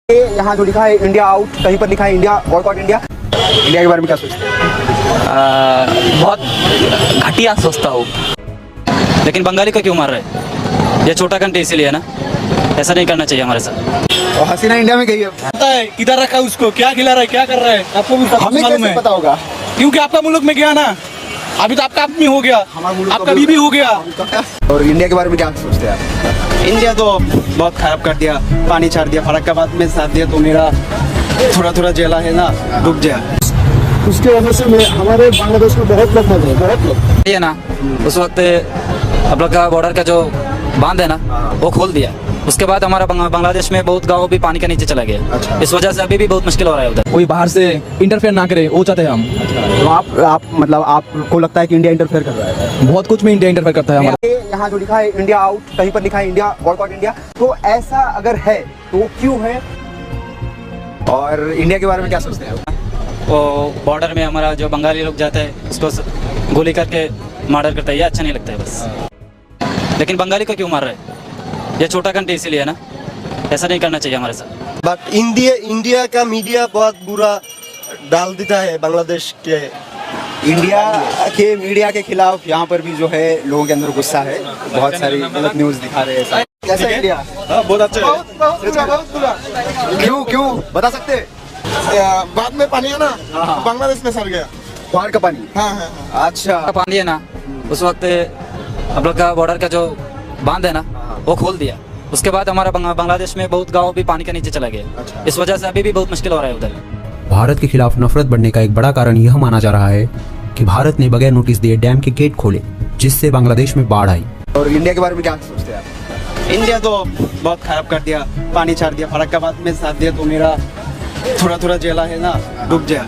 यहाँ जो लिखा है इंडिया आउट, कहीं पर लिखा है इंडिया बॉयकॉट इंडिया। इंडिया के बारे में क्या सोचते हैं? बहुत घटिया सोचता हूँ, लेकिन बंगाली को क्यों मार रहे हैं? ये छोटा कंट्री इसीलिए ना, ऐसा नहीं करना चाहिए हमारे साथ। और हसीना इंडिया में गई है, पता है किधर रखा है उसको, क्या खिला रहा है, क्या कर रहा है, आपको भी हमें मालूम कैसे है? पता होगा? क्योंकि आपका मुल्क में गया ना, अभी तो आपका आदमी हो गया, आपका बीबी हो गया। और इंडिया के बारे में क्या सोचते हैं आप? इंडिया तो बहुत खराब कर दिया, पानी छाड़ दिया, फरक्काबाद में साथ दिया तो मेरा थोड़ा थोड़ा जेला है ना, डूब गया। उसके वजह से हमारे बांग्लादेश में बहुत लोग मर गए, बहुत लोग। ये ना उस वक्त हम लोग का बॉर्डर का जो बांध है ना वो खोल दिया, उसके बाद हमारा बांग्लादेश में बहुत गाँव भी पानी के नीचे चला गया। इस वजह से अभी भी बहुत मुश्किल हो रहा है उधर। कोई बाहर से इंटरफेयर ना करे वो चाहते हैं हम। तो आप मतलब आपको लगता है कि इंडिया इंटरफेयर कर रहा है? बहुत कुछ में इंडिया इंटरफेयर करता है हमारा। यहाँ जो लिखा है इंडिया आउट, कहीं पर लिखा है इंडिया बॉयकॉट इंडिया, तो ऐसा अगर है तो क्यों है? और इंडिया के बारे में क्या सोचते हैं आप? वो बॉर्डर में हमारा जो बंगाली लोग जाते हैं उसको गोली करके मर्डर करता है, ये अच्छा नहीं लगता है बस। लेकिन बंगाली को क्यों मार रहे हैं? ये छोटा कंट्री इसीलिए ना, ऐसा नहीं करना चाहिए हमारे साथ। बट इंडिया का मीडिया बहुत बुरा डाल देता है बांग्लादेश के। इंडिया के मीडिया के खिलाफ यहाँ पर भी जो है लोगों के अंदर गुस्सा है, बहुत सारी गलत न्यूज दिखा रहे हैं। कैसा है इंडिया? बहुत अच्छा है। क्यों बता सकते हैं? बाद में पानी है ना, बांग्लादेश में सर गया बाहर का पानी। हाँ। अच्छा, पानी है ना, उस वक्त हम लोग का बॉर्डर का जो बांध है ना वो खोल दिया, उसके बाद हमारा बांग्लादेश में बहुत गाँव भी पानी के नीचे चला गया। इस वजह से अभी भी बहुत मुश्किल हो रहा है उधर। भारत के खिलाफ नफरत बढ़ने का एक बड़ा कारण यह माना जा रहा है कि भारत ने बगैर नोटिस दिए डैम के गेट खोले, जिससे बांग्लादेश में बाढ़ आई। और इंडिया के बारे में क्या सोचते हैं आप? इंडिया तो बहुत खराब कर दिया, पानी छाड़ दिया, फरक्काबाद में साथ दिया तो मेरा थोड़ा थोड़ा जेला है ना, डूब गया।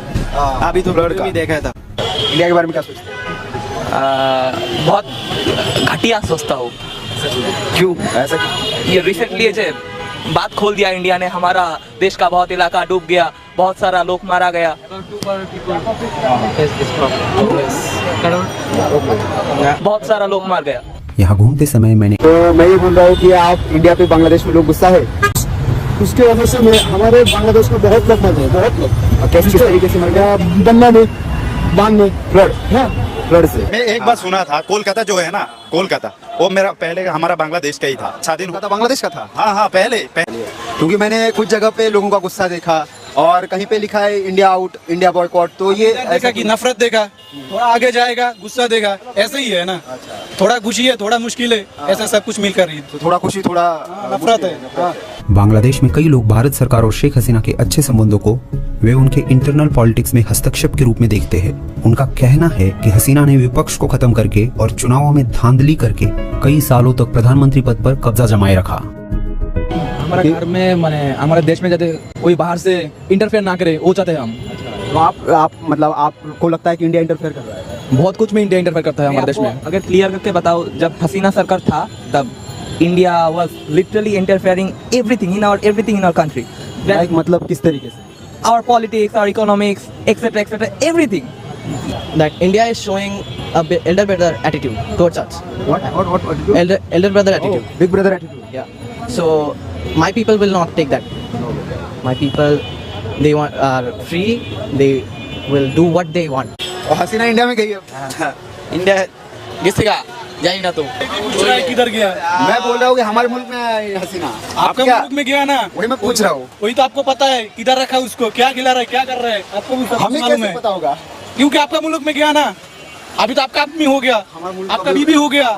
अभी तो ब्लड का भी देखा था। इंडिया के बारे में क्या सोचते हैं? बहुत घटिया सोचता हूँ। क्यों ऐसा क्यों? ये रिसेंटली जो बात खोल दिया इंडिया ने, हमारा देश का बहुत इलाका डूब गया, बहुत सारा लोग मारा गया। बहुत सारा लोग मार गया। यहाँ घूमते समय मैंने तो मैं ये बोल रहा हूँ कि आप इंडिया पे बांग्लादेश में लोग गुस्सा है, उसके वजह से हमारे बांग्लादेश में बहुत लोग मर गए, बहुत लोग। और कैसे किस तरीके से मर गया? बन्ना में, बांध में, फ्लड से। मैं एक बात सुना था, कोलकाता जो है ना, कोलकाता वो मेरा पहले हमारा बांग्लादेश का ही था। स्वाधीन कोलकाता बांग्लादेश का था? हाँ पहले क्योंकि मैंने कुछ जगह पे लोगों का गुस्सा देखा और कहीं पे लिखा है इंडिया आउट, इंडिया बॉयकॉट, तो ये देखा कि नफरत देखा, थोड़ा आगे जाएगा गुस्सा देगा, ऐसे ही है ना। थोड़ा खुशी है, थोड़ा मुश्किल है, ऐसा सब कुछ मिलकर ही तो थोड़ा खुशी थोड़ा नफरत है। बांग्लादेश में कई लोग भारत सरकार और शेख हसीना के अच्छे संबंधों को वे उनके इंटरनल पॉलिटिक्स में हस्तक्षेप के रूप में देखते हैं। उनका कहना है कि हसीना ने विपक्ष को खत्म करके और चुनावों में धांधली करके कई सालों तक प्रधानमंत्री पद पर कब्जा जमाए रखा। हमारे घर में माने हमारे देश में जाते कोई बाहर से इंटरफेयर ना करे वो चाहते हैं हम। तो आप मतलब आपको लगता है कि इंडिया इंटरफेयर कर रहा है? बहुत कुछ में इंडिया इंटरफेयर करता है हमारे देश में। अगर क्लियर करके बताओ, जब हसीना सरकार था तब India was literally interfering everything in our country. Like मतलब किस तरीके से? Our politics, our economics, etc., everything. That India is showing elder brother attitude towards us. What? Elder brother attitude. Big brother attitude. Yeah. So my people will not take that. My people, they are free. They will do what they want. और हसीना India में गई है? India, किसका जाएगी ना तुम? किधर गया? मैं बोल रहा हूँ कि हमारे मुल्क में है हसीना। आपका मुल्क में गया ना, वही मैं पूछ रहा हूँ। वही तो आपको पता है किधर रखा है उसको, क्या खिला रहा है, क्या कर रहा है, आपको भी सब हमें मालूम कैसे है? पता होगा? क्योंकि आपका मुल्क में गया ना, अभी तो आपका आदमी हो गया, आपका बीबी हो गया।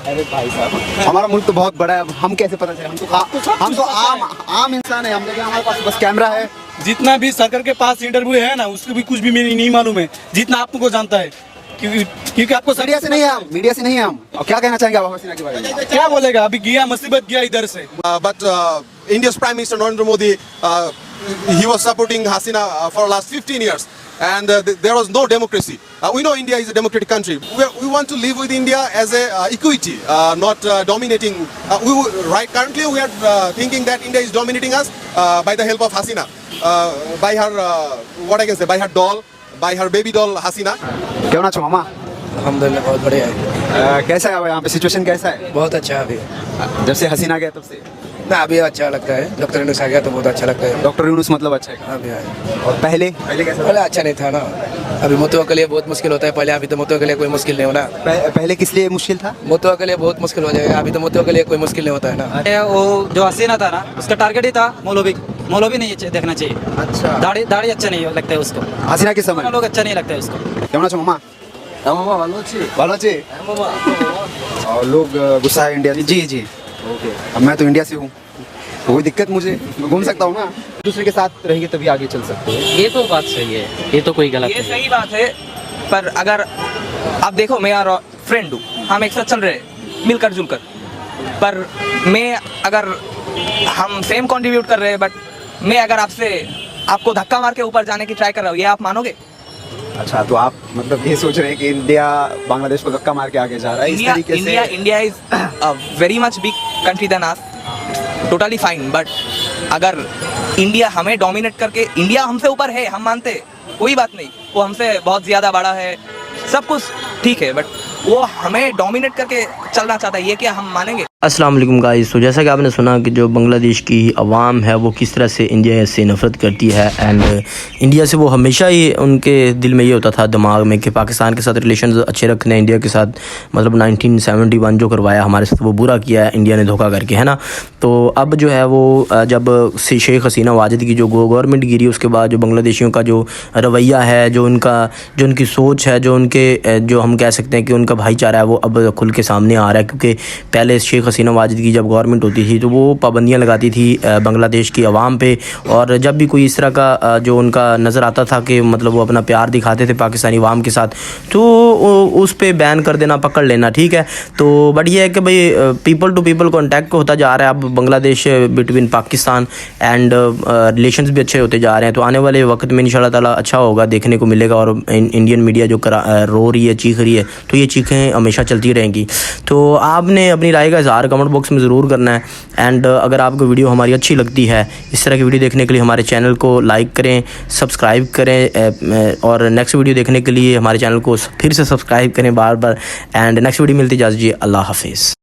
अरे भाई साहब, हमारा मुल्क तो बहुत बड़ा है, हम कैसे पता चले? हम तो आम इंसान है, हम देखिए हमारे पास बस कैमरा है। जितना भी सरकार के पास इंटरव्यू है ना, उसको भी कुछ भी मेरी नहीं मालूम है, जितना आपको जानता है। क्योंकि आपको मीडिया से नहीं है हम, मीडिया से नहीं है हम। और क्या कहना चाहेंगे आप हसीना के बारे में? क्या बोलेगा? अभी गया, मुसीबत गया इधर से। but India's Prime Minister Narendra Modi, he was supporting Hasina for last 15 years. And there was no democracy. We know India is a democratic country. We want to live with India as a equity, not dominating. Currently we are thinking that India is dominating us by the help of Hasina, by her what I can say, by her doll, by her baby doll Hasina. क्यों ना मामा? अल्हम्दुलिल्लाह बहुत बढ़िया है। कैसा है यहाँ पे सिचुएशन कैसा है? बहुत अच्छा है अभी। जब से हसीना गया तब से ना अभी अच्छा लगता है, डॉक्टर यूनुस आ गया तो बहुत अच्छा लगता है। डॉक्टर यूनुस मतलब अच्छा है। अभी आया। और पहले कैसा पहले अच्छा नहीं था ना, अभी मोतुआ के लिए बहुत मुश्किल होता है पहले, अभी तो मोतुआ के लिए कोई मुश्किल नहीं होना। पहले किस लिए मुश्किल था? मोतुआ के लिए बहुत मुश्किल हो जाएगा, अभी तो मोतुआ के लिए कोई मुश्किल नहीं होता है ना। वो जो हसीना था ना, उसका टारगेट ही था मौलवी नहीं देखना चाहिए। अच्छा, दाढ़ी अच्छा नहीं लगता है उसको, हसीना के समय लोग अच्छा नहीं लगता है उसको। কেমন আছো মামা? ভালো আছে। और लोग गुस्सा है इंडिया? जी जी। ओके, अब मैं तो इंडिया से हूँ, कोई दिक्कत मुझे, मैं घूम सकता हूँ ना। दूसरे के साथ रहेंगे तभी आगे चल सकते हैं। ये तो बात सही है, ये तो कोई गलत ये सही बात है, पर अगर आप देखो मैं यार फ्रेंड हूँ, हम एक साथ चल रहे हैं मिलकर जुलकर, पर मैं अगर हम सेम कंट्रीब्यूट कर रहे हैं, बट मैं अगर आपको धक्का मार के ऊपर जाने की ट्राई कर रहा हूँ, ये आप मानोगे? अच्छा, तो आप मतलब ये सोच रहे हैं कि इंडिया बांग्लादेश को धक्का मार के आगे जा रहा है इस तरीके से? India is very much big country than us, totally fine, but अगर इंडिया हमें डोमिनेट करके, इंडिया हमसे ऊपर है हम मानते हैं, कोई बात नहीं, वो हमसे बहुत ज़्यादा बड़ा है, सब कुछ ठीक है, बट वो हमें डोमिनेट करके चलना चाहता है, ये क्या हम मानेंगे? अस्सलाम वालेकुम गाइस। तो जैसा कि आपने सुना कि जो बांग्लादेश की आवाम है वो किस तरह से इंडिया से नफ़रत करती है, एंड इंडिया से वो हमेशा ही उनके दिल में ये होता था दिमाग में कि पाकिस्तान के साथ रिलेशन अच्छे रखने, इंडिया के साथ मतलब 1971 जो करवाया हमारे साथ वो बुरा किया है इंडिया ने धोखा करके, है ना। तो अब जो है वो जब से शेख हसीना वाजिद की जो गवर्नमेंट गिरी, उसके बाद जो बांग्लादेशियों का जो रवैया है, जो उनकी सोच है, जो हम कह सकते हैं कि उनका भाईचारा है, वो अब खुल के सामने आ रहा है। क्योंकि पहले शेख हसीना वाजिद की जब गवर्नमेंट होती थी तो वो पाबंदियां लगाती थी बांग्लादेश की आवाम पे, और जब भी कोई इस तरह का जो उनका नज़र आता था कि मतलब वो अपना प्यार दिखाते थे पाकिस्तानी आवाम के साथ, तो उस पे बैन कर देना, पकड़ लेना, ठीक है। तो बट ये है कि भाई पीपल टू पीपल कॉन्टैक्ट होता जा रहा है अब Bangladesh between Pakistan and relations भी अच्छे होते जा रहे हैं। तो आने वाले वक्त में इंशाल्लाह ताला अच्छा होगा, देखने को मिलेगा। और इंडियन मीडिया जो रो रही है, चीख रही है, तो ये चीखें हमेशा चलती रहेंगी। तो आपने अपनी राय का इज़हार कमेंट बॉक्स में ज़रूर करना है। एंड अगर आपको वीडियो हमारी अच्छी लगती है, इस तरह की वीडियो देखने के लिए हमारे चैनल को लाइक करें, सब्सक्राइब करें, और नेक्स्ट वीडियो देखने के लिए हमारे चैनल को फिर से सब्सक्राइब करें बार बार। एंड नेक्स्ट वीडियो मिलती इजाज़त, अल्लाह हाफिज़।